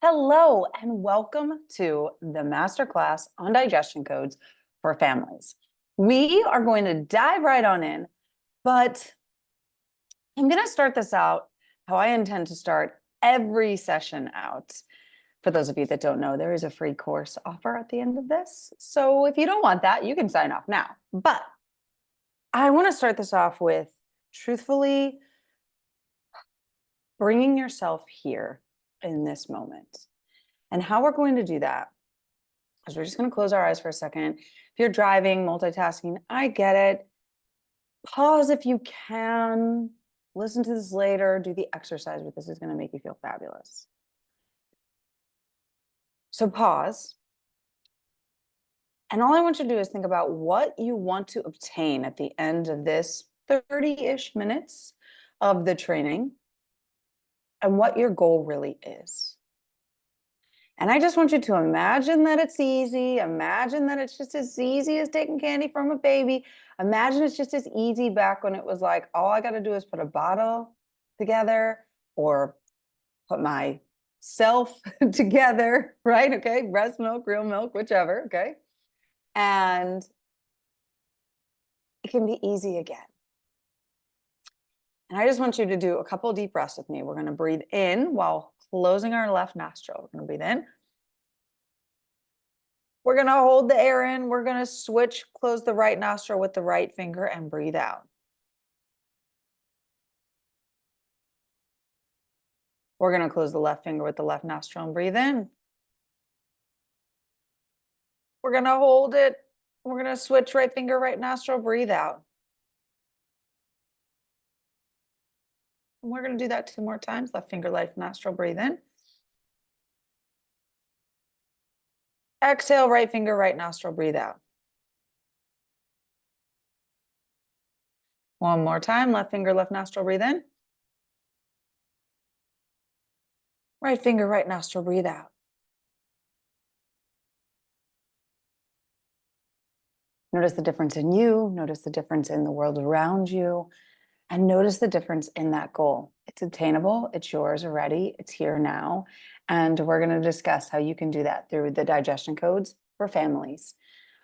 Hello, and welcome to the Masterclass on Digestion Codes for Families. We are going to dive right on in, but I'm going to start this out how I intend to start every session out. For those of you that don't know, there is a free course offer at the end of this. So if you don't want that, you can sign off now. But I want to start this off with truthfully bringing yourself here in this moment. And how we're going to do that is we're just going to close our eyes for a second. If you're driving, multitasking, I get it. Pause if you can. Listen to this later. Do the exercise, but this is going to make you feel fabulous. So pause. And all I want you to do is think about what you want to obtain at the end of this 30-ish minutes of the training and what your goal really is. And I just want you to imagine that it's easy. Imagine that it's just as easy as taking candy from a baby. Imagine it's just as easy back when it was like, all I got to do is put a bottle together or put myself together, right? Okay. Breast milk, real milk, whichever. Okay. And it can be easy again. And I just want you to do a couple of deep breaths with me. We're going to breathe in while closing our left nostril. We're going to breathe in. We're going to hold the air in. We're going to switch, close the right nostril with the right finger and breathe out. We're going to close the left finger with the left nostril and breathe in. We're going to hold it. We're going to switch right finger, right nostril, breathe out. And we're going to do that 2 more times. Left finger, left nostril, breathe in. Exhale, right finger, right nostril, breathe out. 1 more time. Left finger, left nostril, breathe in. Right finger, right nostril, breathe out. Notice the difference in you. Notice the difference in the world around you. And notice the difference in that goal. It's obtainable. It's yours already. It's here now. And we're going to discuss how you can do that through the digestion codes for families.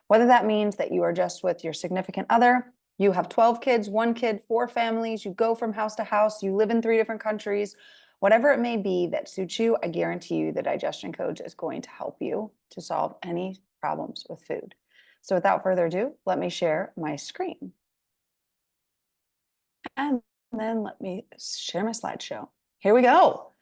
Whether that means that you are just with your significant other, you have 12 kids, 1 kid, 4 families, you go from house to house, you live in 3 different countries, whatever it may be that suits you, I guarantee you the digestion codes is going to help you to solve any problems with food. So without further ado, let me share my screen. And then let me share my slideshow. Here we go.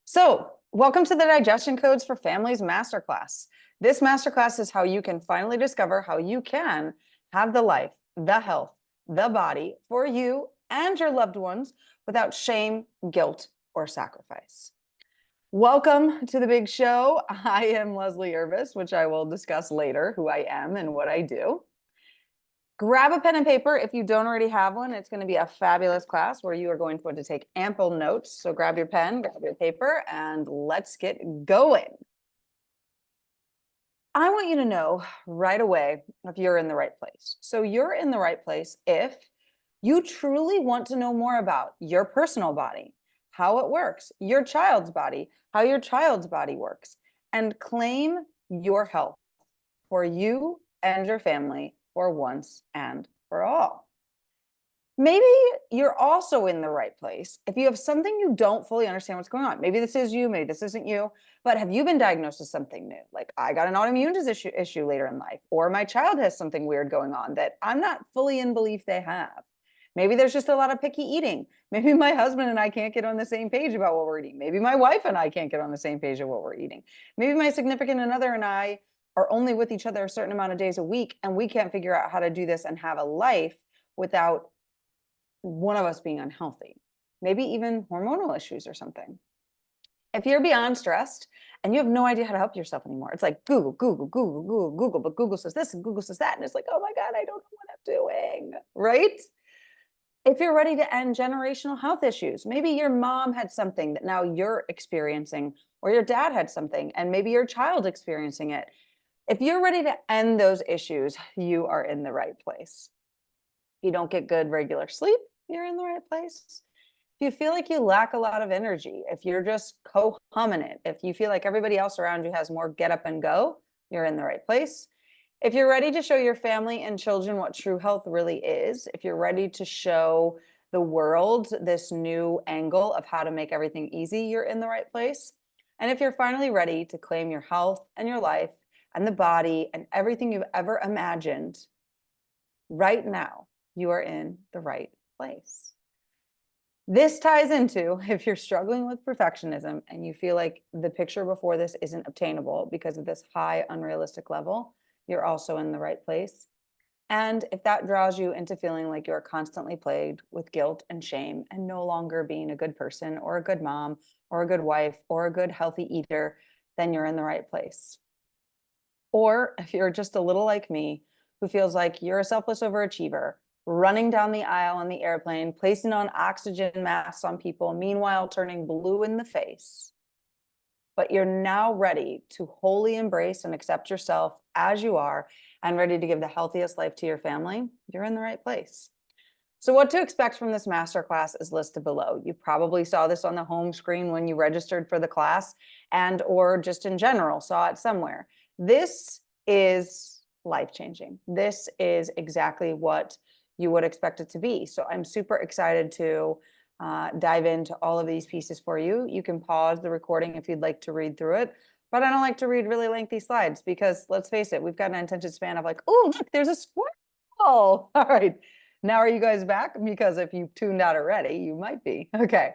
So welcome to the Digestion Codes for Families Masterclass. This masterclass is how you can finally discover how you can have the life, the health, the body for you and your loved ones without shame, guilt, or sacrifice. Welcome to the big show. I am Leslie Irvis, which I will discuss later who I am and what I do. Grab a pen and paper if you don't already have one. It's going to be a fabulous class where you are going to want to take ample notes. So grab your pen, grab your paper, and let's get going. I want you to know right away if you're in the right place. So you're in the right place if you truly want to know more about your personal body, how it works, your child's body, how your child's body works, and claim your health for you and your family for once and for all. Maybe you're also in the right place if you have something you don't fully understand what's going on. Maybe this is you, maybe this isn't you, but have you been diagnosed with something new? Like I got an autoimmune issue later in life, or my child has something weird going on that I'm not fully in belief they have. Maybe there's just a lot of picky eating. Maybe my husband and I can't get on the same page about what we're eating. Maybe my wife and I can't get on the same page of what we're eating. Maybe my significant other and I are only with each other a certain amount of days a week, and we can't figure out how to do this and have a life without one of us being unhealthy. Maybe even hormonal issues or something. If you're beyond stressed and you have no idea how to help yourself anymore, it's like Google, Google, Google, Google, Google, but Google says this and Google says that. And it's like, oh my God, I don't know what I'm doing, right? If you're ready to end generational health issues, maybe your mom had something that now you're experiencing, or your dad had something, and maybe your child experiencing it. If you're ready to end those issues, you are in the right place. If you don't get good regular sleep, you're in the right place. if you feel like you lack a lot of energy, if you're just co-humming it, if you feel like everybody else around you has more get up and go, you're in the right place. If you're ready to show your family and children what true health really is, if you're ready to show the world this new angle of how to make everything easy, you're in the right place. And if you're finally ready to claim your health and your life and the body and everything you've ever imagined, right now, you are in the right place. This ties into if you're struggling with perfectionism and you feel like the picture before this isn't obtainable because of this high unrealistic level, you're also in the right place. And if that draws you into feeling like you're constantly plagued with guilt and shame and no longer being a good person or a good mom or a good wife or a good healthy eater, then you're in the right place. Or if you're just a little like me, who feels like you're a selfless overachiever, running down the aisle on the airplane, placing on oxygen masks on people, meanwhile turning blue in the face, but you're now ready to wholly embrace and accept yourself as you are and ready to give the healthiest life to your family, you're in the right place. So what to expect from this masterclass is listed below. You probably saw this on the home screen when you registered for the class and or just in general saw it somewhere. This is life-changing. This is exactly what you would expect it to be. So I'm super excited to dive into all of these pieces for you. You can pause the recording if you'd like to read through it, but I don't like to read really lengthy slides because let's face it, we've got an attention span of like, oh, look, there's a squirrel. All right. Now, are you guys back? Because if you tuned out already, you might be. Okay.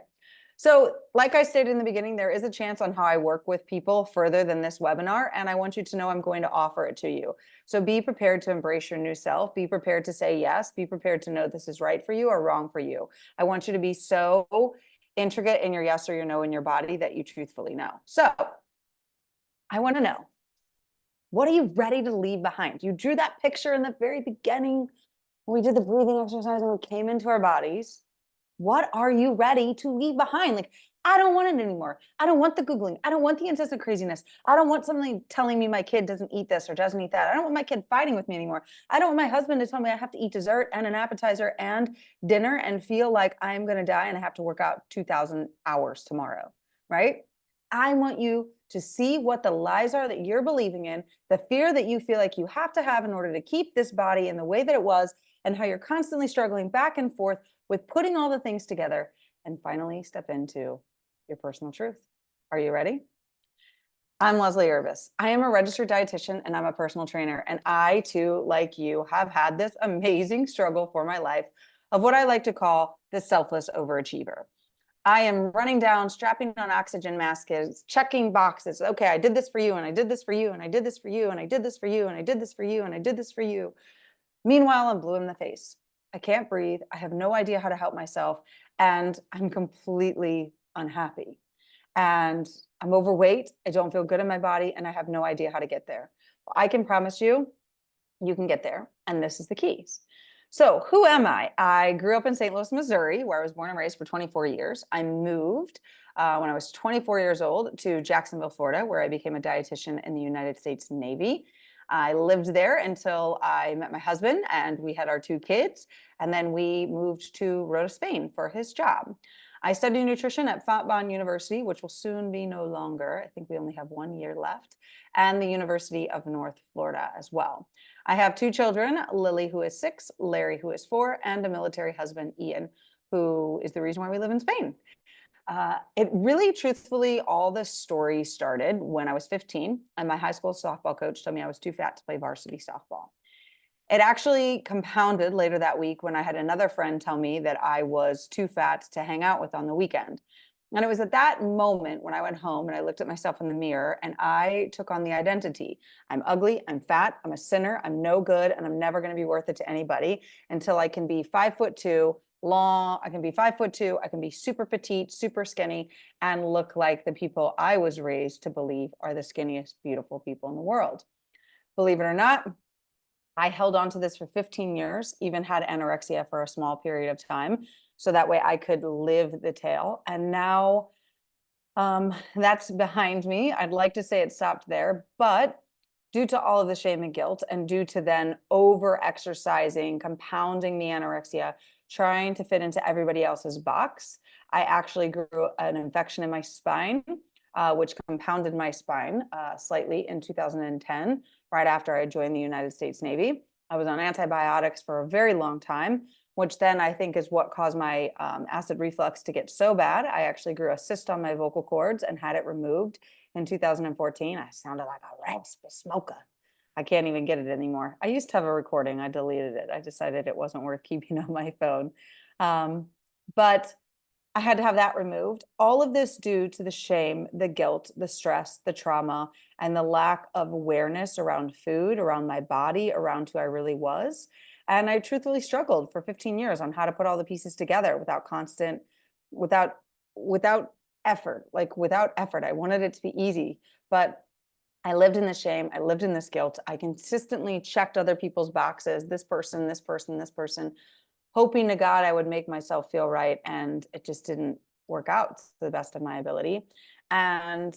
So like I stated in the beginning, there is a chance on how I work with people further than this webinar, and I want you to know I'm going to offer it to you. So be prepared to embrace your new self. Be prepared to say yes. Be prepared to know this is right for you or wrong for you. I want you to be so intricate in your yes or your no in your body that you truthfully know. So I want to know, what are you ready to leave behind? You drew that picture in the very beginning when we did the breathing exercise and we came into our bodies. What are you ready to leave behind? Like, I don't want it anymore. I don't want the Googling. I don't want the incessant craziness. I don't want somebody telling me my kid doesn't eat this or doesn't eat that. I don't want my kid fighting with me anymore. I don't want my husband to tell me I have to eat dessert and an appetizer and dinner and feel like I'm going to die and I have to work out 2,000 hours tomorrow, right? I want you to see what the lies are that you're believing in, the fear that you feel like you have to have in order to keep this body in the way that it was, and how you're constantly struggling back and forth with putting all the things together, and finally step into your personal truth. Are you ready? I'm Leslie Irvis. I am a registered dietitian and I'm a personal trainer. And I too, like you, have had this amazing struggle for my life of what I like to call the selfless overachiever. I am running down, strapping on oxygen masks, checking boxes. Okay, I did this for you, and I did this for you, and I did this for you, and I did this for you, and I did this for you, and I did this for you. Meanwhile, I'm blue in the face. I can't breathe. I have no idea how to help myself. And I'm completely unhappy. And I'm overweight. I don't feel good in my body. And I have no idea how to get there. I can promise you, you can get there. And this is the keys. So who am I? I grew up in St. Louis, Missouri, where I was born and raised for 24 years. I moved when I was 24 years old to Jacksonville, Florida, where I became a dietitian in the United States Navy. I lived there until I met my husband and we had our 2 kids. And then we moved to Rota, Spain for his job. I studied nutrition at Fontbonne University, which will soon be no longer. I think we only have 1 year left, and the University of North Florida as well. I have 2 children, Lily, who is 6, Larry, who is 4, and a military husband, Ian, who is the reason why we live in Spain. It really, truthfully, all the story started when I was 15 and my high school softball coach told me I was too fat to play varsity softball. It actually compounded later that week when I had another friend tell me that I was too fat to hang out with on the weekend. And it was at that moment when I went home and I looked at myself in the mirror and I took on the identity. I'm ugly, I'm fat, I'm a sinner, I'm no good, and I'm never going to be worth it to anybody until I can be 5'2" long. I can be 5'2", I can be super petite, super skinny, and look like the people I was raised to believe are the skinniest, beautiful people in the world. Believe it or not, I held on to this for 15 years, even had anorexia for a small period of time, so that way I could live the tale. And now that's behind me. I'd like to say it stopped there, but due to all of the shame and guilt and due to then over exercising, compounding the anorexia, trying to fit into everybody else's box, I actually grew an infection in my spine, which compounded my spine slightly in 2010, right after I joined the United States Navy. I was on antibiotics for a very long time, which then I think is what caused my acid reflux to get so bad. I actually grew a cyst on my vocal cords and had it removed in 2014. I sounded like a raspy smoker. I can't even get it anymore. I used to have a recording. I deleted it. I decided it wasn't worth keeping on my phone. But I had to have that removed. All of this due to the shame, the guilt, the stress, the trauma, and the lack of awareness around food, around my body, around who I really was. And I truthfully struggled for 15 years on how to put all the pieces together without effort, like without effort. I wanted it to be easy, but I lived in the shame. I lived in this guilt. I consistently checked other people's boxes, this person, this person, this person, hoping to God I would make myself feel right. And it just didn't work out to the best of my ability. And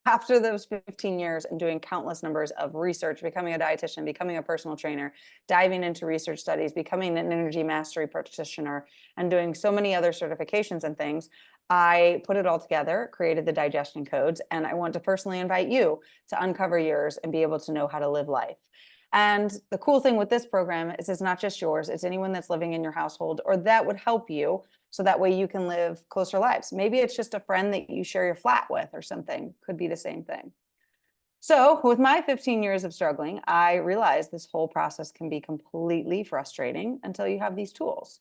after those 15 years and doing countless numbers of research, becoming a dietitian, becoming a personal trainer, diving into research studies, becoming an energy mastery practitioner, and doing so many other certifications and things, I put it all together, created the digestion codes, and I want to personally invite you to uncover yours and be able to know how to live life. And the cool thing with this program is it's not just yours, it's anyone that's living in your household or that would help you, so that way you can live closer lives. Maybe it's just a friend that you share your flat with or something, could be the same thing. So with my 15 years of struggling, I realized this whole process can be completely frustrating until you have these tools.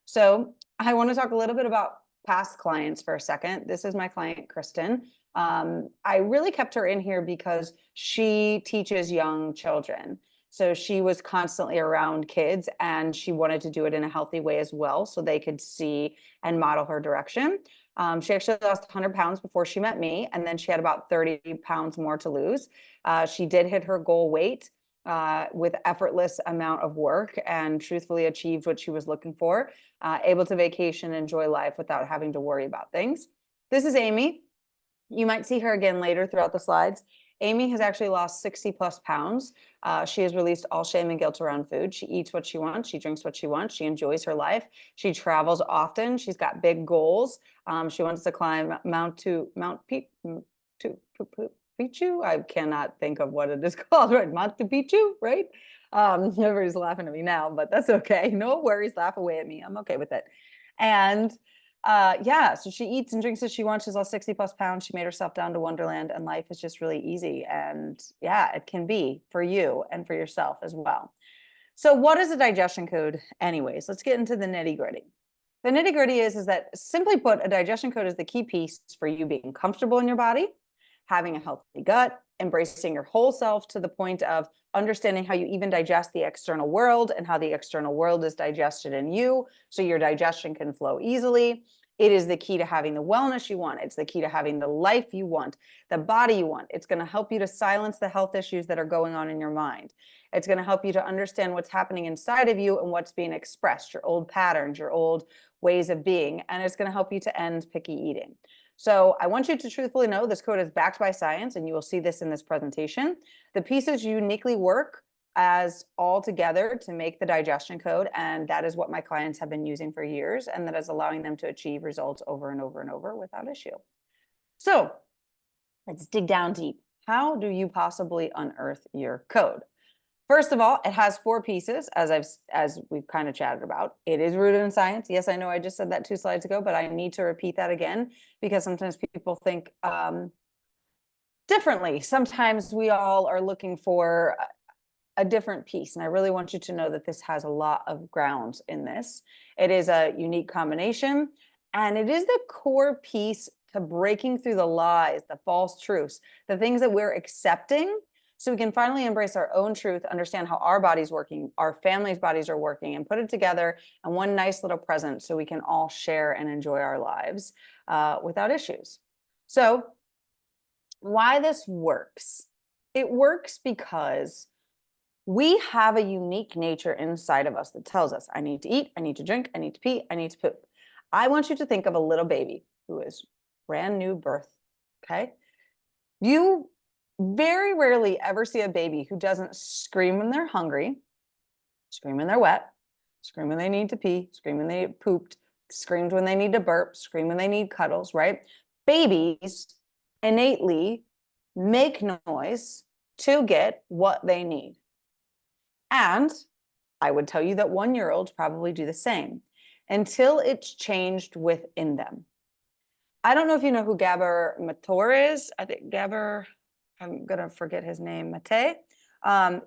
So I want to talk a little bit about past clients for a second. This is my client, Kristen. I really kept her in here because she teaches young children. So she was constantly around kids and she wanted to do it in a healthy way as well, so they could see and model her direction. She actually lost 100 pounds before she met me, and then she had about 30 pounds more to lose. She did hit her goal weight with effortless amount of work and truthfully achieved what she was looking for, able to vacation, enjoy life without having to worry about things. This is Amy. You might see her again later throughout the slides. Amy has actually lost 60 plus pounds. She has released all shame and guilt around food. She eats what she wants. She drinks what she wants. She enjoys her life. She travels often. She's got big goals. She wants to climb Mount Picchu. I cannot think of what it is called, right? Mount Picchu, right? Everybody's laughing at me now, but that's okay. No worries. Laugh away at me. I'm okay with it. And yeah, so she eats and drinks as she wants. She's lost 60 plus pounds. She made herself down to Wonderland, and life is just really easy. And yeah, it can be for you and for yourself as well. So what is a digestion code anyways? Let's get into the nitty gritty. The nitty gritty is that, simply put, a digestion code is the key piece for you being comfortable in your body, having a healthy gut, embracing your whole self to the point of understanding how you even digest the external world and how the external world is digested in you, so your digestion can flow easily. It is the key to having the wellness you want. It's the key to having the life you want, the body you want. It's going to help you to silence the health issues that are going on in your mind. It's going to help you to understand what's happening inside of you and what's being expressed, your old patterns, your old ways of being, and it's going to help you to end picky eating. So I want you to truthfully know this code is backed by science, and you will see this in this presentation. The pieces uniquely work as all together to make the digestion code, and that is what my clients have been using for years, and that is allowing them to achieve results over and over and over without issue. So let's dig down deep. How do you possibly unearth your code? First of all, it has 4 pieces, as we've kind of chatted about. It is rooted in science. Yes, I know I just said that 2 slides ago, but I need to repeat that again because sometimes people think differently. Sometimes we all are looking for a different piece, and I really want you to know that this has a lot of grounds in this. It is a unique combination, and it is the core piece to breaking through the lies, the false truths, the things that we're accepting, so we can finally embrace our own truth, understand how our body's working, our family's bodies are working, and put it together in one nice little present so we can all share and enjoy our lives without issues. So why this works? It works because we have a unique nature inside of us that tells us, I need to eat, I need to drink, I need to pee, I need to poop. I want you to think of a little baby who is brand new birth, okay? You very rarely ever see a baby who doesn't scream when they're hungry, scream when they're wet, scream when they need to pee, scream when they pooped, screamed when they need to burp, scream when they need cuddles, right? Babies innately make noise to get what they need. And I would tell you that 1-year-olds probably do the same until it's changed within them. I don't know if you know who Gabor Mator is. I think Gabor, I'm going to forget his name, Mate.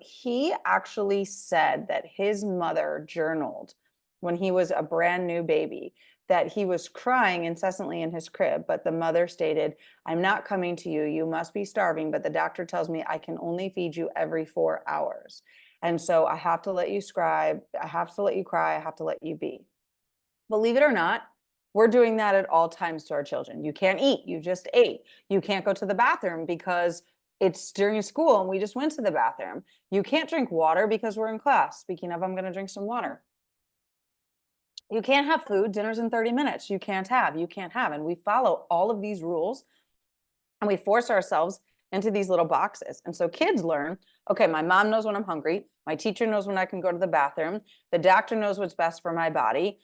He actually said that his mother journaled when he was a brand new baby that he was crying incessantly in his crib, but the mother stated, "I'm not coming to you. You must be starving, but the doctor tells me I can only feed you every 4 hours. And so I have to let you scribe. I have to let you cry. I have to let you be." Believe it or not, we're doing that at all times to our children. You can't eat, you just ate. You can't go to the bathroom because it's during school and we just went to the bathroom. You can't drink water because we're in class. Speaking of, I'm going to drink some water. You can't have food, dinner's in 30 minutes. You can't have. And we follow all of these rules and we force ourselves into these little boxes. And so kids learn, okay, my mom knows when I'm hungry. My teacher knows when I can go to the bathroom. The doctor knows what's best for my body,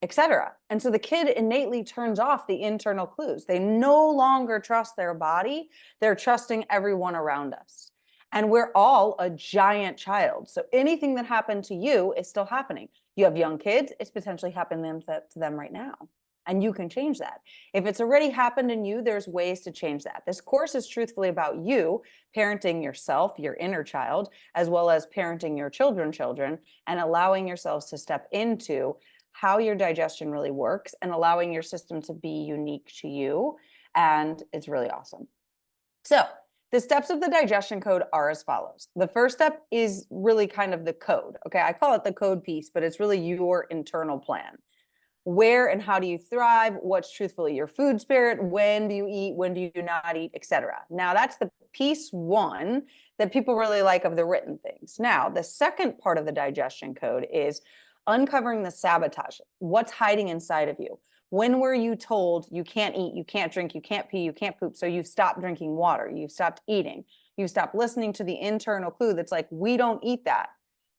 etc. And so the kid innately turns off the internal clues. They no longer trust their body. They're trusting everyone around us. And we're all a giant child. So anything that happened to you is still happening. You have young kids, it's potentially happening to them right now. And you can change that. If it's already happened in you, there's ways to change that. This course is truthfully about you parenting yourself, your inner child, as well as parenting your children, and allowing yourselves to step into how your digestion really works and allowing your system to be unique to you. And it's really awesome. So the steps of the digestion code are as follows. The first step is really kind of the code. Okay, I call it the code piece, but it's really your internal plan. Where and how do you thrive? What's truthfully your food spirit? When do you eat? When do you not eat, etc. Now that's the piece one that people really like of the written things. Now, the second part of the digestion code is uncovering the sabotage. What's hiding inside of you? When were you told you can't eat, you can't drink, you can't pee, you can't poop? So you've stopped drinking water, you've stopped eating, you've stopped listening to the internal clue that's like, we don't eat that.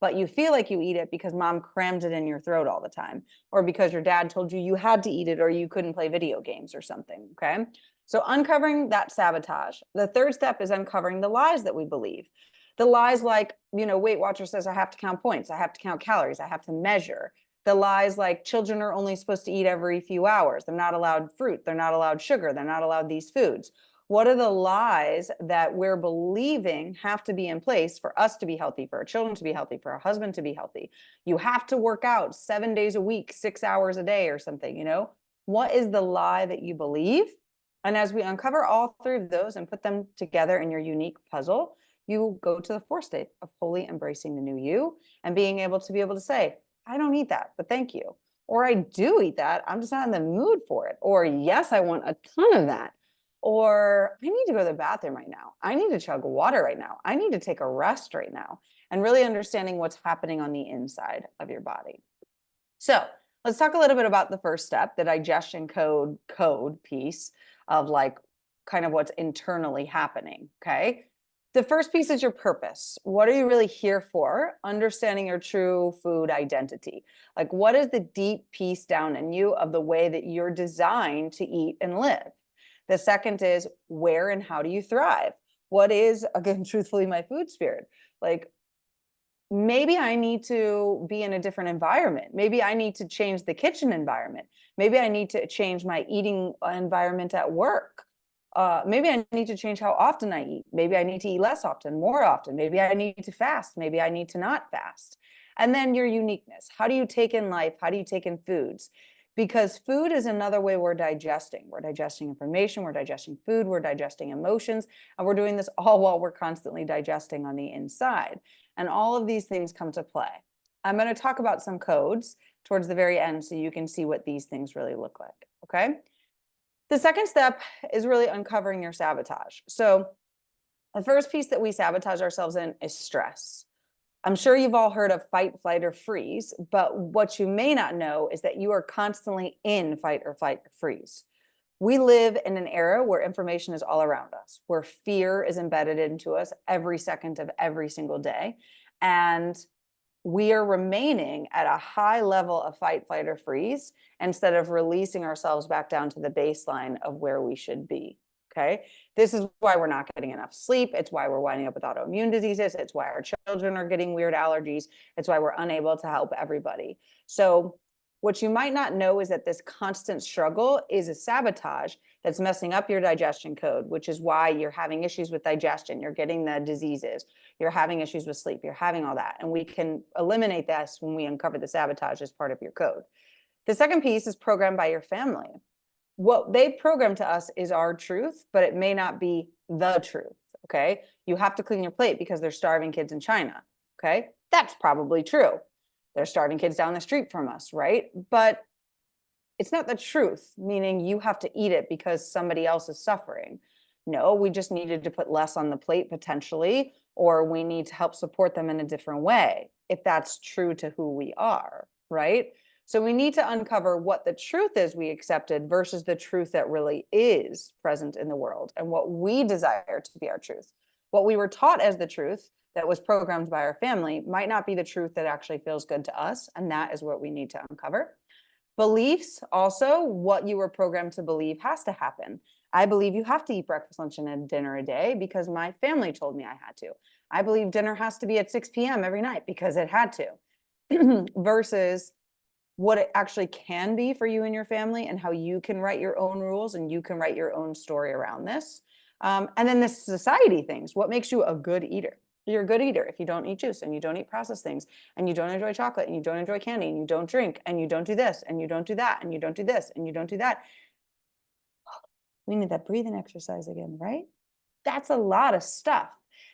But you feel like you eat it because mom crammed it in your throat all the time, or because your dad told you you had to eat it or you couldn't play video games or something, okay? So uncovering that sabotage. The third step is uncovering the lies that we believe. The lies like, Weight Watcher says I have to count points, I have to count calories, I have to measure. The lies like children are only supposed to eat every few hours. They're not allowed fruit, they're not allowed sugar, they're not allowed these foods. What are the lies that we're believing have to be in place for us to be healthy, for our children to be healthy, for our husband to be healthy? You have to work out 7 days a week, 6 hours a day or something, What is the lie that you believe? And as we uncover all three of those and put them together in your unique puzzle, you go to the fourth state of wholly embracing the new you and being able to say, I don't eat that, but thank you. Or I do eat that, I'm just not in the mood for it. Or yes, I want a ton of that. Or I need to go to the bathroom right now. I need to chug water right now. I need to take a rest right now. And really understanding what's happening on the inside of your body. So let's talk a little bit about the first step, the digestion code piece of kind of what's internally happening, okay? The first piece is your purpose. What are you really here for? Understanding your true food identity. Like, what is the deep piece down in you of the way that you're designed to eat and live? The second is where and how do you thrive? What is, again, truthfully, my food spirit? Like, maybe I need to be in a different environment. Maybe I need to change the kitchen environment. Maybe I need to change my eating environment at work. Maybe I need to change how often I eat. Maybe I need to eat less often, more often. Maybe I need to fast. Maybe I need to not fast. And then your uniqueness. How do you take in life? How do you take in foods? Because food is another way we're digesting. We're digesting information, we're digesting food, we're digesting emotions, and we're doing this all while we're constantly digesting on the inside. And all of these things come to play. I'm going to talk about some codes towards the very end so you can see what these things really look like, okay? The second step is really uncovering your sabotage. So the first piece that we sabotage ourselves in is stress. I'm sure you've all heard of fight, flight, or freeze, but what you may not know is that you are constantly in fight or flight or freeze. We live in an era where information is all around us, where fear is embedded into us every second of every single day. And we are remaining at a high level of fight, flight, or freeze instead of releasing ourselves back down to the baseline of where we should be. Okay. This is why we're not getting enough sleep. It's why we're winding up with autoimmune diseases. It's why our children are getting weird allergies. It's why we're unable to help everybody. So what you might not know is that this constant struggle is a sabotage that's messing up your digestion code, which is why you're having issues with digestion. You're getting the diseases. You're having issues with sleep. You're having all that. And we can eliminate this when we uncover the sabotage as part of your code. The second piece is programmed by your family. What they program to us is our truth, but it may not be the truth. Okay. You have to clean your plate because they're starving kids in China. Okay. That's probably true. They're starving kids down the street from us, right? But it's not the truth, meaning you have to eat it because somebody else is suffering. No, we just needed to put less on the plate potentially, or we need to help support them in a different way, if that's true to who we are, right? So we need to uncover what the truth is we accepted versus the truth that really is present in the world and what we desire to be our truth. What we were taught as the truth that was programmed by our family might not be the truth that actually feels good to us. And that is what we need to uncover. Beliefs, also, what you were programmed to believe has to happen. I believe you have to eat breakfast, lunch, and dinner a day because my family told me I had to. I believe dinner has to be at 6 p.m. every night because it had to. Versus what it actually can be for you and your family and how you can write your own rules and you can write your own story around this. And then the society things. What makes you a good eater? You're a good eater if you don't eat juice and you don't eat processed things and you don't enjoy chocolate and you don't enjoy candy and you don't drink and you don't do this and you don't do that and you don't do this and you don't do that. We need that breathing exercise again, right? That's a lot of stuff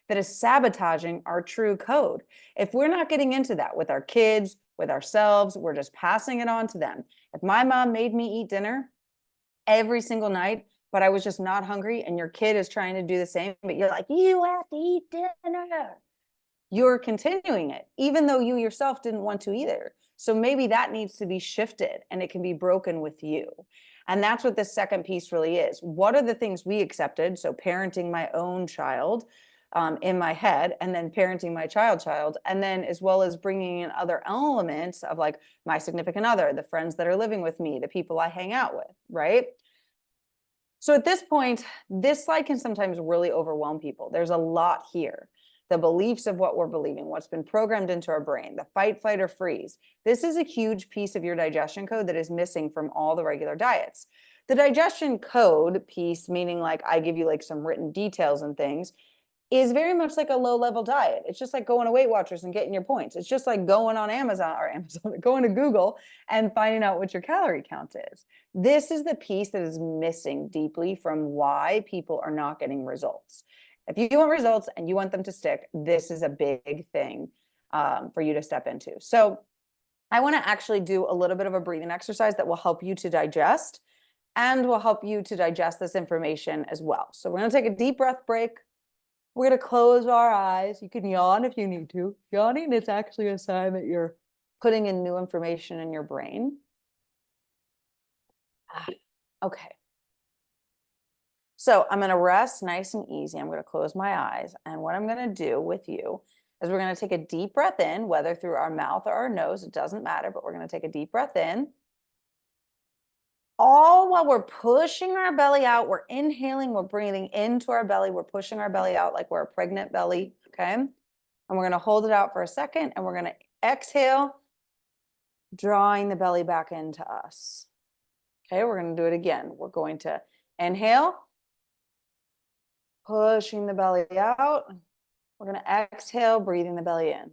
that is sabotaging our true code. If we're not getting into that with our kids, with ourselves, we're just passing it on to them. If my mom made me eat dinner every single night, but I was just not hungry and your kid is trying to do the same, but you're like, you have to eat dinner. You're continuing it, even though you yourself didn't want to either. So maybe that needs to be shifted and it can be broken with you. And that's what this second piece really is. What are the things we accepted? So parenting my own child in my head and then parenting my child, and then as well as bringing in other elements of like my significant other, the friends that are living with me, the people I hang out with, right? So at this point, this slide can sometimes really overwhelm people. There's a lot here. The beliefs of what we're believing, what's been programmed into our brain, the fight, flight, or freeze. This is a huge piece of your digestion code that is missing from all the regular diets. The digestion code piece, meaning like I give you like some written details and things, is very much like a low-level diet. It's just like going to Weight Watchers and getting your points. It's just like going on Amazon, going to Google and finding out what your calorie count is. This is the piece that is missing deeply from why people are not getting results. If you want results and you want them to stick, this is a big thing for you to step into. So I want to actually do a little bit of a breathing exercise that will help you to digest and will help you to digest this information as well. So we're going to take a deep breath break. We're going to close our eyes. You can yawn if you need to. Yawning is actually a sign that you're putting in new information in your brain. Okay. So I'm going to rest nice and easy. I'm going to close my eyes. And what I'm going to do with you is we're going to take a deep breath in, whether through our mouth or our nose, it doesn't matter, but we're going to take a deep breath in. All while we're pushing our belly out, we're inhaling, we're breathing into our belly, we're pushing our belly out like we're a pregnant belly, okay? And we're gonna hold it out for a second and we're gonna exhale, drawing the belly back into us. Okay, we're gonna do it again. We're going to inhale, pushing the belly out. We're gonna exhale, breathing the belly in.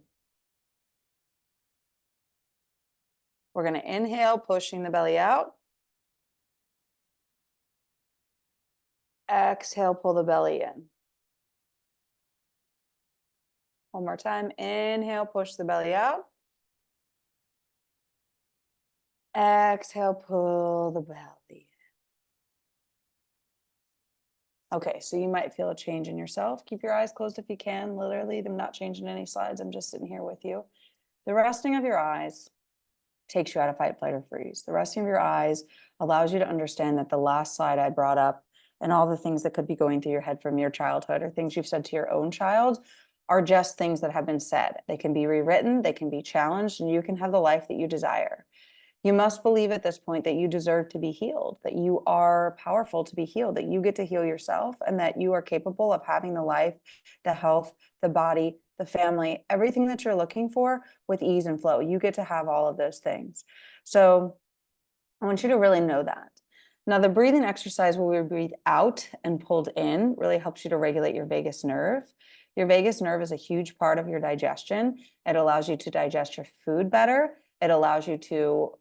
We're gonna inhale, pushing the belly out. Exhale, pull the belly in. One more time. Inhale, push the belly out. Exhale, pull the belly in. Okay, so you might feel a change in yourself. Keep your eyes closed if you can. Literally, I'm not changing any slides. I'm just sitting here with you. The resting of your eyes takes you out of fight, flight, or freeze. The resting of your eyes allows you to understand that the last slide I brought up and all the things that could be going through your head from your childhood or things you've said to your own child are just things that have been said. They can be rewritten, they can be challenged, and you can have the life that you desire. You must believe at this point that you deserve to be healed, that you are powerful to be healed, that you get to heal yourself, and that you are capable of having the life, the health, the body, the family, everything that you're looking for with ease and flow. You get to have all of those things. So I want you to really know that. Now, the breathing exercise where we breathe out and pulled in really helps you to regulate your vagus nerve. Your vagus nerve is a huge part of your digestion. It allows you to digest your food better. It allows you to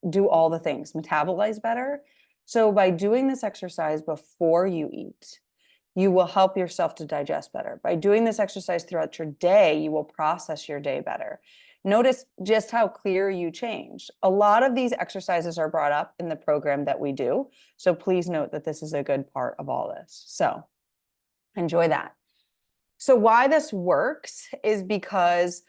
do all the things, metabolize better. So by doing this exercise before you eat, you will help yourself to digest better. By doing this exercise throughout your day, you will process your day better. Notice just how clear you change. A lot of these exercises are brought up in the program that we do. So please note that this is a good part of all this. So enjoy that. So why this works is because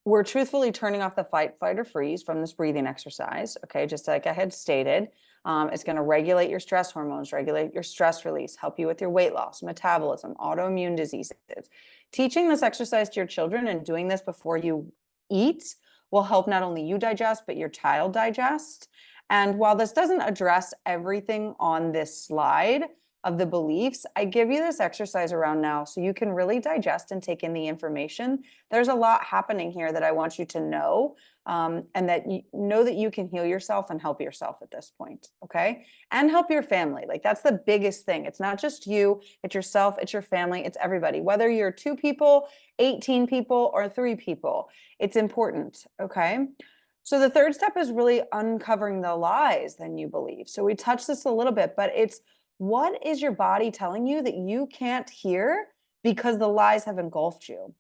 we're truthfully turning off the fight, flight, or freeze from this breathing exercise. Okay, just like I had stated, it's going to regulate your stress hormones, regulate your stress release, help you with your weight loss, metabolism, autoimmune diseases. Teaching this exercise to your children and doing this before you eat will help not only you digest, but your child digest. And while this doesn't address everything on this slide of the beliefs, I give you this exercise around now so you can really digest and take in the information. There's a lot happening here that I want you to know, and that you know that you can heal yourself and help yourself at this point, okay? And help your family. Like, that's the biggest thing. It's not just you, it's yourself, it's your family, it's everybody. Whether you're 2 people, 18 people, or 3 people, it's important, okay? So the third step is really uncovering the lies that you believe. So we touched this a little bit, but it's, what is your body telling you that you can't hear because the lies have engulfed you?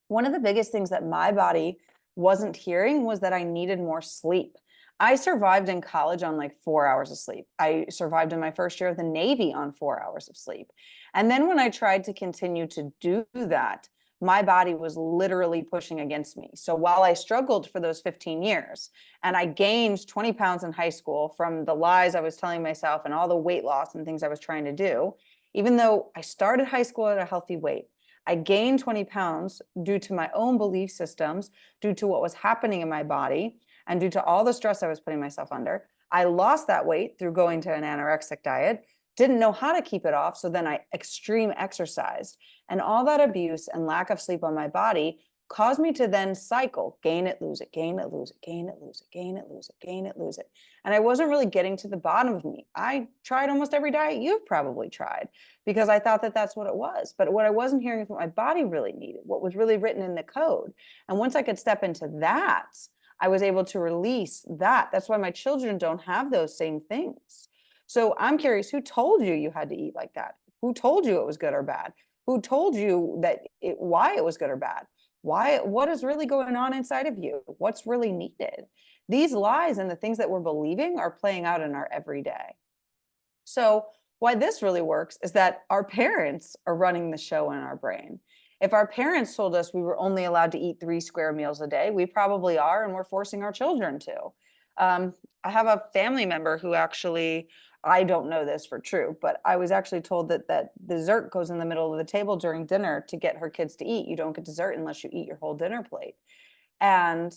One of the biggest things that my body wasn't hearing was that I needed more sleep. I survived in college on like 4 hours of sleep. I survived in my first year of the Navy on 4 hours of sleep. And then when I tried to continue to do that, my body was literally pushing against me. So while I struggled for those 15 years and I gained 20 pounds in high school from the lies I was telling myself and all the weight loss and things I was trying to do, even though I started high school at a healthy weight, I gained 20 pounds due to my own belief systems, due to what was happening in my body, and due to all the stress I was putting myself under. I lost that weight through going to an anorexic diet, didn't know how to keep it off, so then I extreme exercised. And all that abuse and lack of sleep on my body caused me to then cycle, gain it, lose it, gain it, lose it, gain it, lose it, gain it, lose it, gain it, lose it. And I wasn't really getting to the bottom of me. I tried almost every diet you've probably tried because I thought that that's what it was. But what I wasn't hearing is what my body really needed, what was really written in the code. And once I could step into that, I was able to release that. That's why my children don't have those same things. So I'm curious, who told you you had to eat like that? Who told you it was good or bad? Who told you that why it was good or bad? What is really going on inside of you? What's really needed? These lies and the things that we're believing are playing out in our everyday. So why this really works is that our parents are running the show in our brain. If our parents told us we were only allowed to eat 3 square meals a day, we probably are, and we're forcing our children to. I have a family member who actually, I don't know this for true, but I was actually told that dessert goes in the middle of the table during dinner to get her kids to eat. You don't get dessert unless you eat your whole dinner plate. And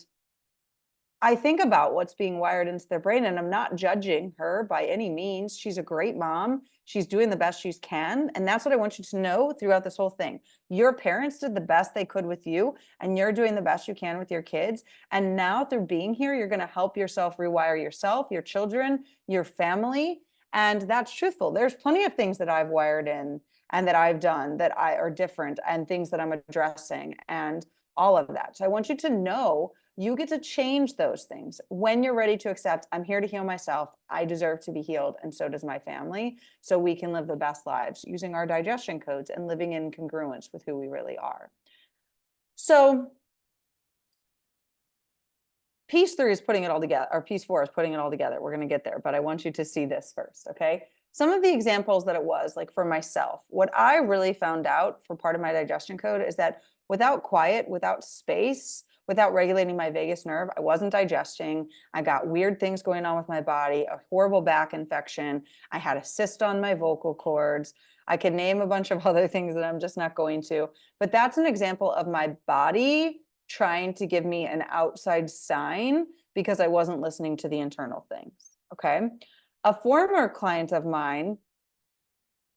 I think about what's being wired into their brain, and I'm not judging her by any means. She's a great mom. She's doing the best she can. And that's what I want you to know throughout this whole thing. Your parents did the best they could with you, and you're doing the best you can with your kids. And now through being here, you're going to help yourself rewire yourself, your children, your family. And that's truthful. There's plenty of things that I've wired in and that I've done that are different, and things that I'm addressing and all of that. So I want you to know you get to change those things when you're ready to accept, I'm here to heal myself. I deserve to be healed, and so does my family. So we can live the best lives using our digestion codes and living in congruence with who we really are. So piece 3 is putting it all together, or piece 4 is putting it all together. We're going to get there, but I want you to see this first, okay? Some of the examples that it was, like for myself, what I really found out for part of my digestion code is that without quiet, without space, without regulating my vagus nerve. I wasn't digesting. I got weird things going on with my body, a horrible back infection. I had a cyst on my vocal cords. I could name a bunch of other things that I'm just not going to. But that's an example of my body trying to give me an outside sign because I wasn't listening to the internal things. Okay. A former client of mine,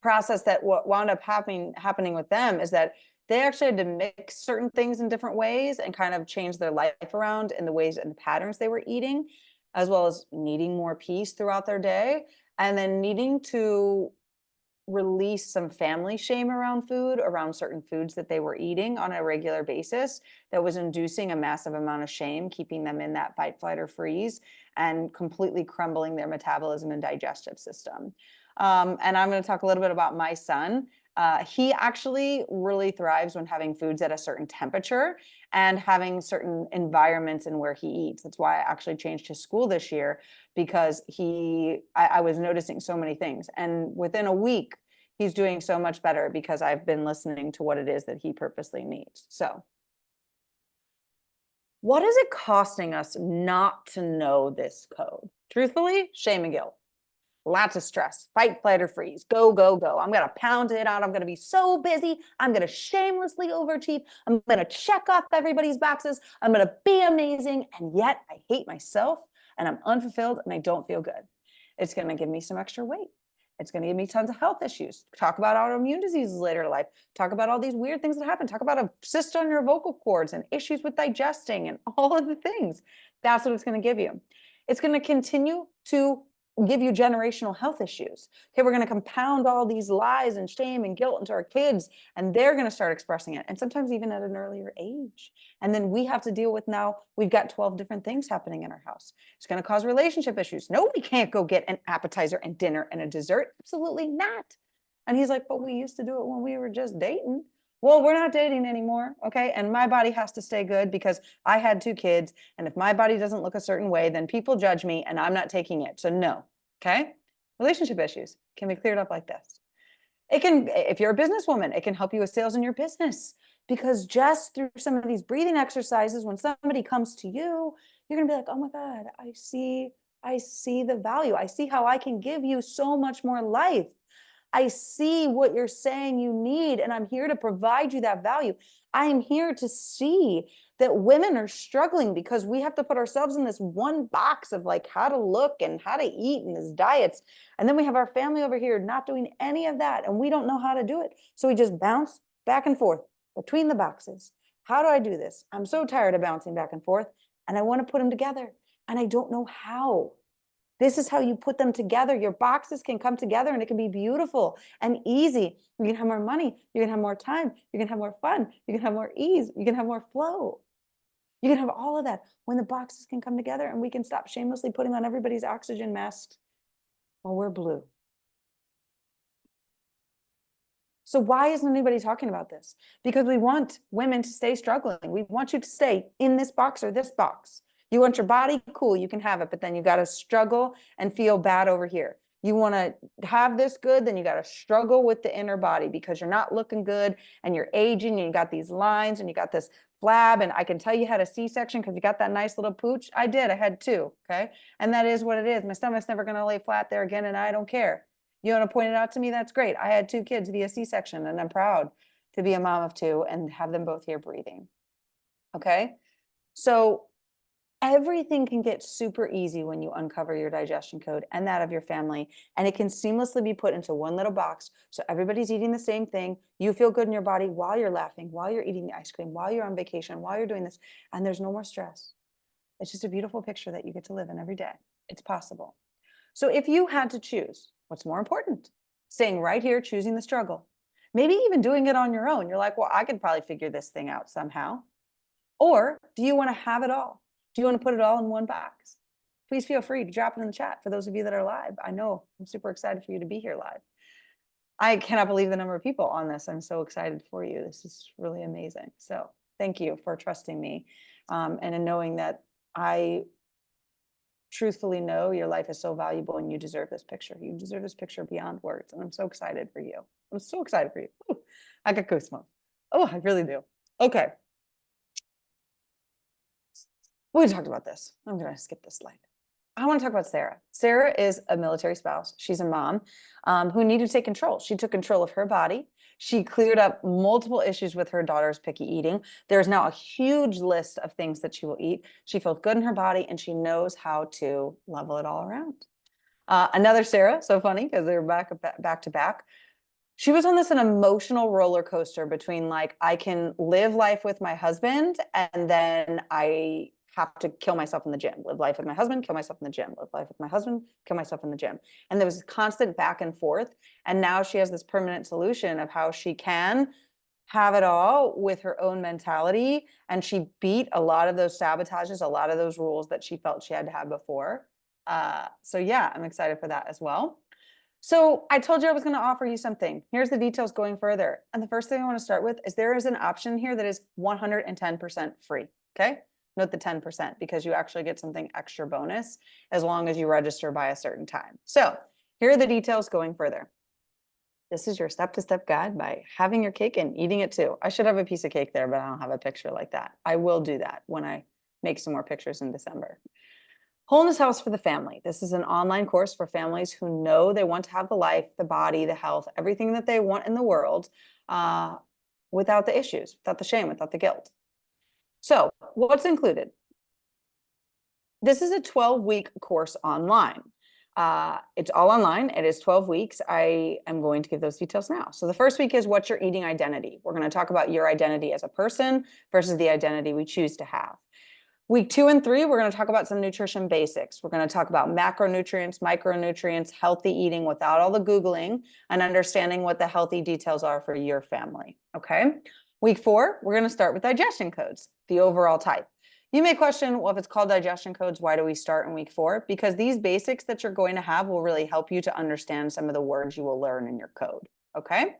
process that what wound up happening with them is that they actually had to mix certain things in different ways and kind of change their life around in the ways and the patterns they were eating, as well as needing more peace throughout their day, and then needing to release some family shame around food, around certain foods that they were eating on a regular basis that was inducing a massive amount of shame, keeping them in that fight, flight, or freeze, and completely crumbling their metabolism and digestive system. And I'm going to talk a little bit about my son. He actually really thrives when having foods at a certain temperature and having certain environments in where he eats. That's why I actually changed his school this year, because I was noticing so many things. And within a week, he's doing so much better because I've been listening to what it is that he purposely needs. So what is it costing us not to know this code? Truthfully, shame and guilt. Lots of stress, fight, flight, or freeze, go, go, go. I'm going to pound it out. I'm going to be so busy. I'm going to shamelessly overachieve. I'm going to check off everybody's boxes. I'm going to be amazing. And yet I hate myself and I'm unfulfilled and I don't feel good. It's going to give me some extra weight. It's going to give me tons of health issues. Talk about autoimmune diseases later in life. Talk about all these weird things that happen. Talk about a cyst on your vocal cords and issues with digesting and all of the things. That's what it's going to give you. It's going to continue to give you generational health issues. Okay, we're going to compound all these lies and shame and guilt into our kids, and they're going to start expressing it, and sometimes even at an earlier age. And then we have to deal with, now we've got 12 different things happening in our house. It's going to cause relationship issues. No, we can't go get an appetizer and dinner and a dessert. Absolutely not. And he's like, but we used to do it when we were just dating. Well, we're not dating anymore, okay? And my body has to stay good because I had 2 kids, and if my body doesn't look a certain way, then people judge me and I'm not taking it. So no, okay? Relationship issues can be cleared up like this. It can, if you're a businesswoman, it can help you with sales in your business, because just through some of these breathing exercises, when somebody comes to you, you're gonna be like, oh my God, I see the value. I see how I can give you so much more life. I see what you're saying you need, and I'm here to provide you that value. I am here to see that women are struggling because we have to put ourselves in this one box of like how to look and how to eat and these diets. And then we have our family over here not doing any of that, and we don't know how to do it. So we just bounce back and forth between the boxes. How do I do this? I'm so tired of bouncing back and forth, and I want to put them together, and I don't know how. This is how you put them together. Your boxes can come together and it can be beautiful and easy. You can have more money. You can have more time. You can have more fun. You can have more ease. You can have more flow. You can have all of that when the boxes can come together, and we can stop shamelessly putting on everybody's oxygen masks while we're blue. So why isn't anybody talking about this? Because we want women to stay struggling. We want you to stay in this box or this box. You want your body, cool, you can have it, but then you got to struggle and feel bad over here. You want to have this good, then you got to struggle with the inner body because you're not looking good and you're aging and you got these lines and you got this flab. And I can tell you had a C-section because you got that nice little pooch. I did. I had 2. Okay. And that is what it is. My stomach's never going to lay flat there again, and I don't care. You want to point it out to me? That's great. I had 2 kids via C-section, and I'm proud to be a mom of 2 and have them both here breathing. Okay. So everything can get super easy when you uncover your digestion code and that of your family, and it can seamlessly be put into one little box. So everybody's eating the same thing. You feel good in your body while you're laughing, while you're eating the ice cream, while you're on vacation, while you're doing this, and there's no more stress. It's just a beautiful picture that you get to live in every day. It's possible. So if you had to choose, what's more important? Staying right here, choosing the struggle, maybe even doing it on your own. You're like, well, I could probably figure this thing out somehow. Or do you want to have it all? Do you want to put it all in one box? Please feel free to drop it in the chat for those of you that are live. I know I'm super excited for you to be here live. I cannot believe the number of people on this. I'm so excited for you. This is really amazing. So thank you for trusting me, and in knowing that I truthfully know your life is so valuable and you deserve this picture. You deserve this picture beyond words. And I'm so excited for you. I'm so excited for you. Ooh, I got goosebumps. Oh, I really do. Okay. We talked about this. I'm going to skip this slide. I want to talk about Sarah. Sarah is a military spouse. She's a mom who needed to take control. She took control of her body. She cleared up multiple issues with her daughter's picky eating. There's now a huge list of things that she will eat. She feels good in her body, and she knows how to level it all around. Another Sarah, so funny because they're back to back. She was on an emotional roller coaster between like, I can live life with my husband, and then I have to kill myself in the gym. Live life with my husband, kill myself in the gym. Live life with my husband, kill myself in the gym. And there was constant back and forth. And now she has this permanent solution of how she can have it all with her own mentality. And she beat a lot of those sabotages, a lot of those rules that she felt she had to have before. So yeah, I'm excited for that as well. So I told you I was going to offer you something. Here's the details going further. And the first thing I want to start with is there is an option here that is 110% free. Okay. Note the 10% because you actually get something extra bonus as long as you register by a certain time. So here are the details going further. This is your step-to-step guide by having your cake and eating it too. I should have a piece of cake there, but I don't have a picture like that. I will do that when I make some more pictures in December. Wholeness House for the Family. This is an online course for families who know they want to have the life, the body, the health, everything that they want in the world without the issues, without the shame, without the guilt. So what's included? This is a 12-week course online. It's all online. It is 12 weeks. I am going to give those details now. So the first week is what's your eating identity. We're going to talk about your identity as a person versus the identity we choose to have. Week 2 and 3, we're going to talk about some nutrition basics. We're going to talk about macronutrients, micronutrients, healthy eating without all the Googling, and understanding what the healthy details are for your family. Okay. Week 4, we're going to start with digestion codes, the overall type. You may question, well, if it's called digestion codes, why do we start in week 4? Because these basics that you're going to have will really help you to understand some of the words you will learn in your code. Okay.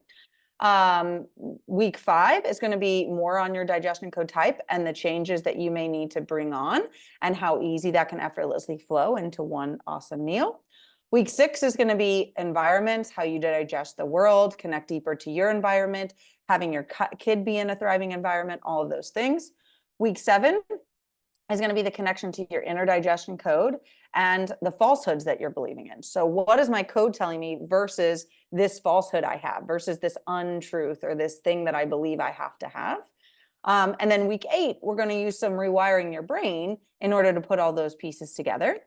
Week 5 is going to be more on your digestion code type and the changes that you may need to bring on and how easy that can effortlessly flow into one awesome meal. Week 6 is going to be environments, how you digest the world, connect deeper to your environment, having your kid be in a thriving environment, all of those things. Week 7 is going to be the connection to your inner digestion code and the falsehoods that you're believing in. So what is my code telling me versus this falsehood I have versus this untruth or this thing that I believe I have to have? And then week 8, we're going to use some rewiring your brain in order to put all those pieces together.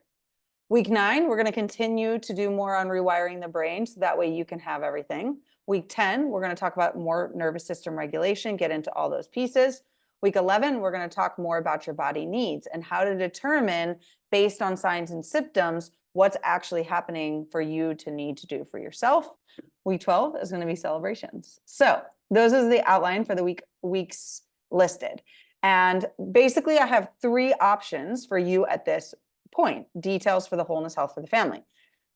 Week 9, we're going to continue to do more on rewiring the brain so that way you can have everything. Week 10, we're going to talk about more nervous system regulation, get into all those pieces. Week 11, we're going to talk more about your body needs and how to determine, based on signs and symptoms, what's actually happening for you to need to do for yourself. Week 12 is going to be celebrations. So those are the outline for the weeks listed. And basically, I have 3 options for you at this point. Details for the Wholeness Health for the Family.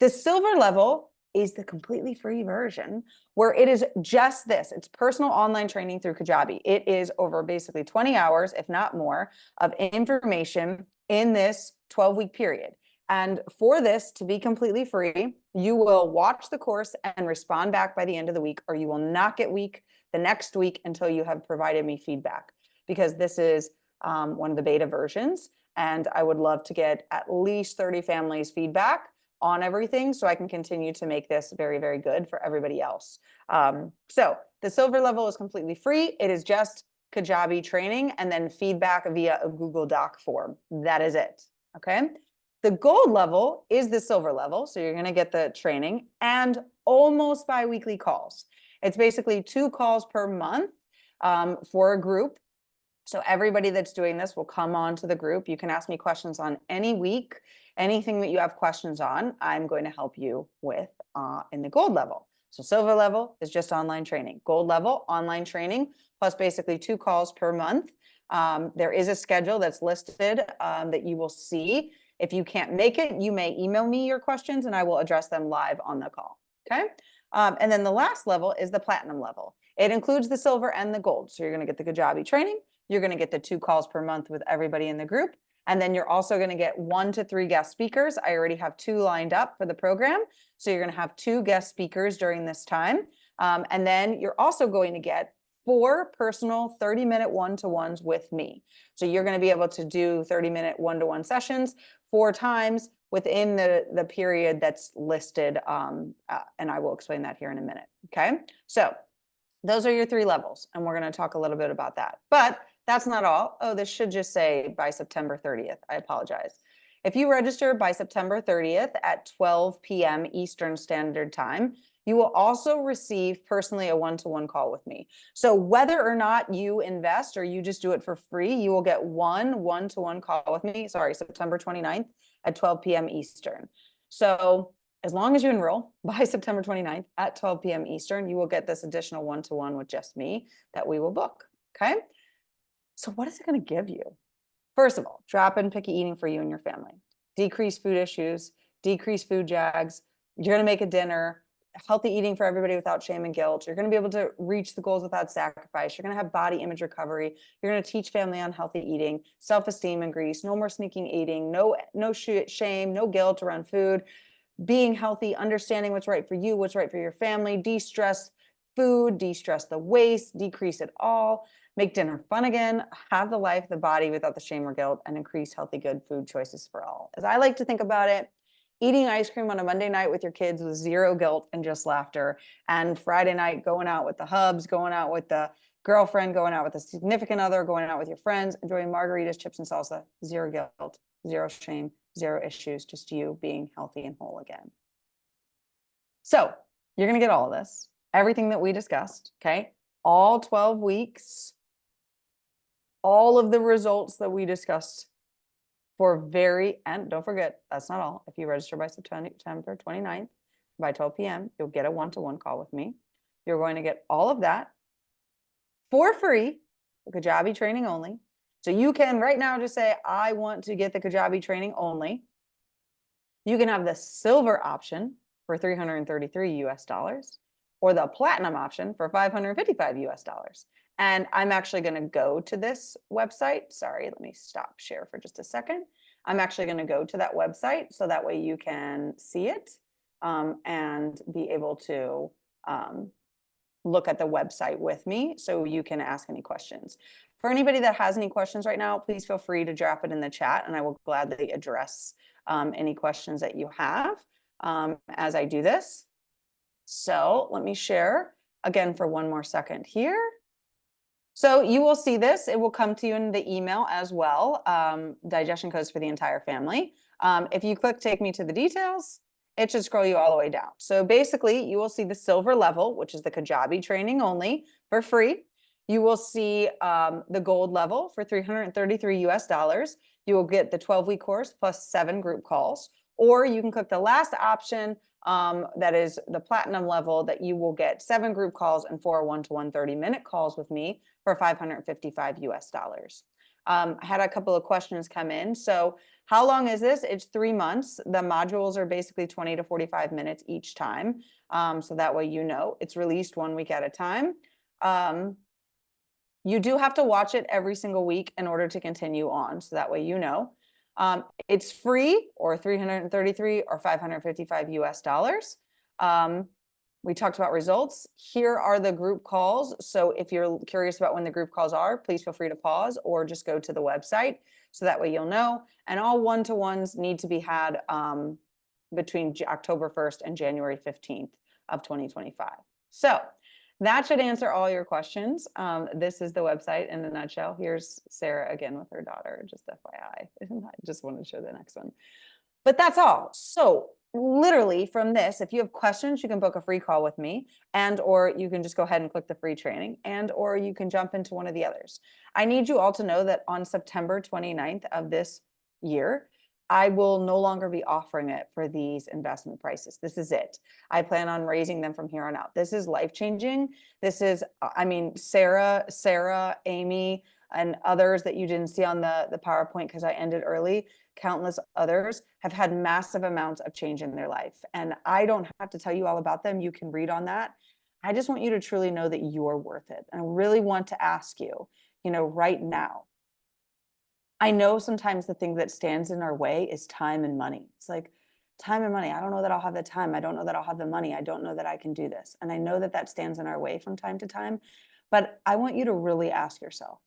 The silver level is the completely free version where it is just this. It's personal online training through Kajabi. It is over basically 20 hours, if not more, of information in this 12-week period. And for this to be completely free, you will watch the course and respond back by the end of the week, or you will not get the next week until you have provided me feedback, because this is one of the beta versions. And I would love to get at least 30 families feedback on everything so I can continue to make this very, very good for everybody else. So the silver level is completely free. It is just Kajabi training and then feedback via a Google Doc form. That is it. Okay. The gold level is the silver level. So you're going to get the training and almost bi-weekly calls. It's basically 2 calls per month for a group. So everybody that's doing this will come on to the group. You can ask me questions on any week. Anything that you have questions on, I'm going to help you with in the gold level. So silver level is just online training. Gold level, online training, plus basically 2 calls per month. There is a schedule that's listed that you will see. If you can't make it, you may email me your questions and I will address them live on the call. Okay. And then the last level is the platinum level. It includes the silver and the gold. So you're going to get the Kajabi training. You're going to get the 2 calls per month with everybody in the group. And then you're also going to get 1 to 3 guest speakers. I already have 2 lined up for the program. So you're going to have 2 guest speakers during this time. And then you're also going to get 4 personal 30-minute one-to-ones with me. So you're going to be able to do 30-minute one-to-one sessions 4 times within the period that's listed. And I will explain that here in a minute. Okay. So those are your 3 levels. And we're going to talk a little bit about that. But that's not all. Oh, this should just say by September 30th. I apologize. If you register by September 30th at 12 p.m. Eastern Standard Time, you will also receive personally a one-to-one call with me. So whether or not you invest or you just do it for free, you will get one-to-one call with me, September 29th at 12 p.m. Eastern. So as long as you enroll by September 29th at 12 p.m. Eastern, you will get this additional one-to-one with just me that we will book, okay? So what is it going to give you? First of all, drop in picky eating for you and your family. Decrease food issues, decrease food jags. You're going to make a dinner, healthy eating for everybody without shame and guilt. You're going to be able to reach the goals without sacrifice. You're going to have body image recovery. You're going to teach family on healthy eating, self-esteem increase, no more sneaking eating, no shame, no guilt around food, being healthy, understanding what's right for you, what's right for your family, de-stress food, de-stress the waste, decrease it all, make dinner fun again, have the life, the body without the shame or guilt, and increase healthy, good food choices for all. As I like to think about it, eating ice cream on a Monday night with your kids with 0 guilt and just laughter, and Friday night going out with the hubs, going out with the girlfriend, going out with a significant other, going out with your friends, enjoying margaritas, chips, and salsa, 0 guilt, 0 shame, 0 issues, just you being healthy and whole again. So you're going to get all of this, everything that we discussed, okay? All 12 weeks, all of the results that we discussed and don't forget, that's not all. If you register by September 29th, by 12 p.m., you'll get a one-to-one call with me. You're going to get all of that for free, the Kajabi training only. So you can right now just say, I want to get the Kajabi training only. You can have the silver option for $333 US, or the platinum option for $555 US. And I'm actually going to go to this website. Sorry, let me stop share for just a second. I'm actually going to go to that website so that way you can see it and be able to look at the website with me so you can ask any questions. For anybody that has any questions right now, please feel free to drop it in the chat and I will gladly address any questions that you have as I do this. So let me share again for one more second here. So you will see this. It will come to you in the email as well. Digestion codes for the entire family. If you click Take Me to the Details, it should scroll you all the way down. So basically, you will see the silver level, which is the Kajabi training only for free. You will see the gold level for $333 US. You will get the 12-week course plus 7 group calls. Or you can click the last option, that is the platinum level, that you will get 7 group calls and 4 one-to-one 30-minute calls with me for $555 US. I had a couple of questions come in. So how long is this? It's 3 months. The modules are basically 20 to 45 minutes each time. So that way you know it's released 1 week at a time. You do have to watch it every single week in order to continue on. So that way you know. It's free, or $333 or $555 US. We talked about results. Here are the group calls. So if you're curious about when the group calls are, please feel free to pause or just go to the website. So that way you'll know. And all one-to-ones need to be had between October 1st and January 15th of 2025. So that should answer all your questions. This is the website in a nutshell. Here's Sarah again with her daughter, just FYI. I just wanted to show the next one. But that's all. So literally from this, if you have questions, you can book a free call with me, and or you can just go ahead and click the free training, and or you can jump into one of the others. I need you all to know that on September 29th of this year, I will no longer be offering it for these investment prices. This is it. I plan on raising them from here on out. This is life-changing. This is, I mean, Sarah, Amy, and others that you didn't see on the PowerPoint because I ended early, countless others have had massive amounts of change in their life. And I don't have to tell you all about them. You can read on that. I just want you to truly know that you're worth it. And I really want to ask you, right now, I know sometimes the thing that stands in our way is time and money. It's like time and money. I don't know that I'll have the time. I don't know that I'll have the money. I don't know that I can do this. And I know that that stands in our way from time to time. But I want you to really ask yourself,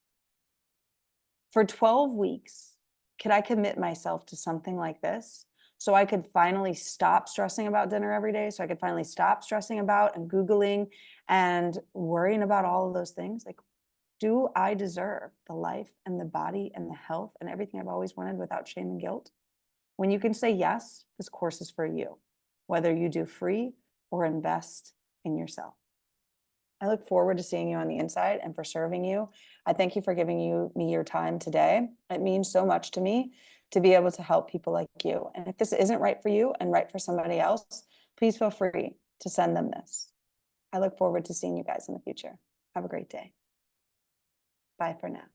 for 12 weeks, could I commit myself to something like this? So I could finally stop stressing about dinner every day. So I could finally stop stressing about and Googling and worrying about all of those things. Like, do I deserve the life and the body and the health and everything I've always wanted without shame and guilt? When you can say yes, this course is for you, whether you do free or invest in yourself. I look forward to seeing you on the inside and for serving you. I thank you for giving me your time today. It means so much to me to be able to help people like you. And if this isn't right for you and right for somebody else, please feel free to send them this. I look forward to seeing you guys in the future. Have a great day. Bye for now.